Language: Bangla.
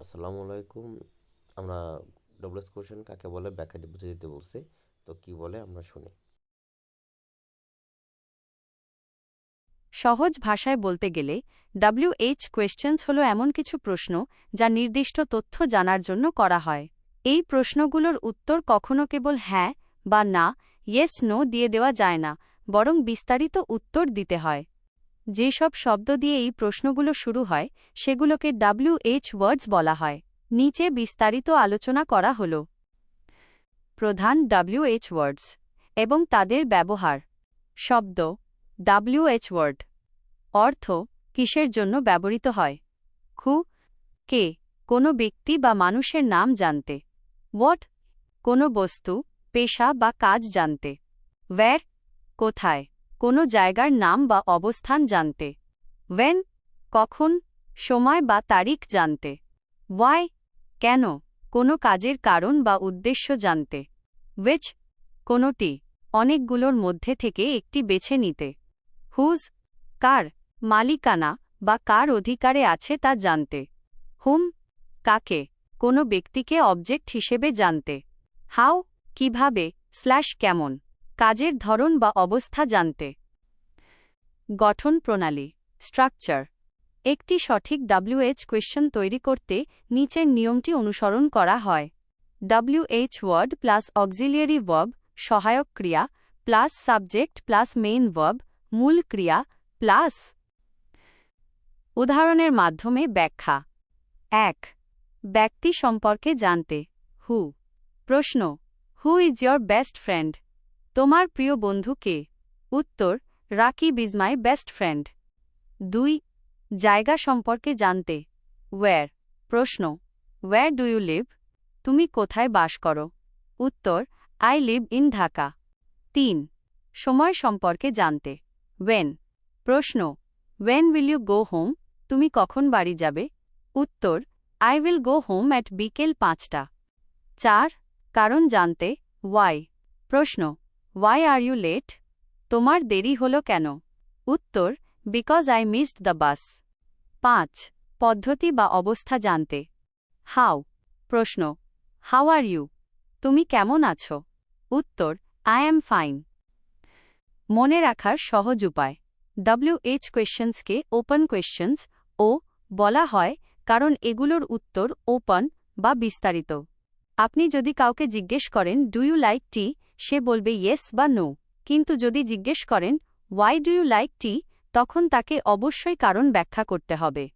আসসালামু আলাইকুম। আমরা ডবলস কোশ্চেন কাকে বলে ব্যাখ্যা বুঝে দিতে বলছি। তো কি বলে আমরা শুনি। সহজ ভাষায় বলতে গেলে WH কোয়েশ্চেন্স হল এমন কিছু প্রশ্ন যা নির্দিষ্ট তথ্য জানার জন্য করা হয়। এই প্রশ্নগুলোর উত্তর কখনো কেবল হ্যাঁ বা না, ইয়েস নো দিয়ে দেওয়া যায় না, বরং বিস্তারিত উত্তর দিতে হয়। যেসব শব্দ দিয়ে এই প্রশ্নগুলো শুরু হয় সেগুলোকে WH ওয়ার্ডস বলা হয়। নিচে বিস্তারিত আলোচনা করা হল। প্রধান WH ওয়ার্ডস এবং তাদের ব্যবহার। শব্দ WH ওয়ার্ড। অর্থ কিসের জন্য ব্যবহৃত হয়? হু, কে, কোনো ব্যক্তি বা মানুষের নাম জানতে। হোয়াট, কোনো বস্তু, পেশা বা কাজ জানতে। ওয়্যার, কোথায়, কোনো জায়গার নাম বা অবস্থান জানতে। ওয়েন, কখন, সময় বা তারিখ জানতে। ওয়াই, কেন, কোনো কাজের কারণ বা উদ্দেশ্য জানতে। উইচ, কোনোটি, অনেকগুলোর মধ্যে থেকে একটি বেছে নিতে। হুজ, কার, মালিকানা বা কার অধিকারে আছে তা জানতে। হুম, কাকে, কোনো ব্যক্তিকে অবজেক্ট হিসেবে জানতে। হাউ, কিভাবে, কেমন, কাজের ধরন বা অবস্থা জানতে। গঠন প্রণালী, স্ট্রাকচার। একটি সঠিক WH কোয়েশ্চন তৈরি করতে নিচের নিয়মটি অনুসরণ করা হয়। WH word plus auxiliary verb, সহায়ক ক্রিয়া, plus subject plus main verb, মূল ক্রিয়া, প্লাস। উদাহরণের মাধ্যমে ব্যাখ্যা। ১. ব্যক্তি সম্পর্কে জানতে। হু। প্রশ্ন, who is your best friend? তোমার প্রিয় বন্ধু কে? উত্তর, Rakib is my best friend. ২. জায়গা সম্পর্কে জানতে। ওয়্যার। প্রশ্ন, ওয়্যার ডু ইউ লিভ? তুমি কোথায় বাস করো? উত্তর, আই লিভ ইন ঢাকা। ৩. সময় সম্পর্কে জানতে। ওয়েন। প্রশ্ন, when will you go home? তুমি কখন বাড়ি যাবে? উত্তর, I will go home at বিকেল ৫টা। ৪. কারণ জানতে। ওয়াই। প্রশ্ন, ওয়াই আর ইউ লেট? তোমার দেরি হলো কেন? উত্তর, because I missed the bus. ৫. পদ্ধতি বা অবস্থা জানতে। হাউ। প্রশ্ন, হাউ আর ইউ? তুমি কেমন আছো? উত্তর, আই অ্যাম ফাইন। মনে রাখার সহজ উপায়। WH কোয়েশ্চেন্সকে ওপেন কোয়েশ্চেন্স ও বলা হয় কারণ এগুলোর উত্তর ওপেন বা বিস্তারিত। আপনি যদি কাউকে জিজ্ঞেস করেন ডু ইউ লাইক টি, সে বলবে ইয়েস বা নো। কিন্তু যদি জিজ্ঞেস করেন why do you like tea, তখন তাকে অবশ্যই কারণ ব্যাখ্যা করতে হবে।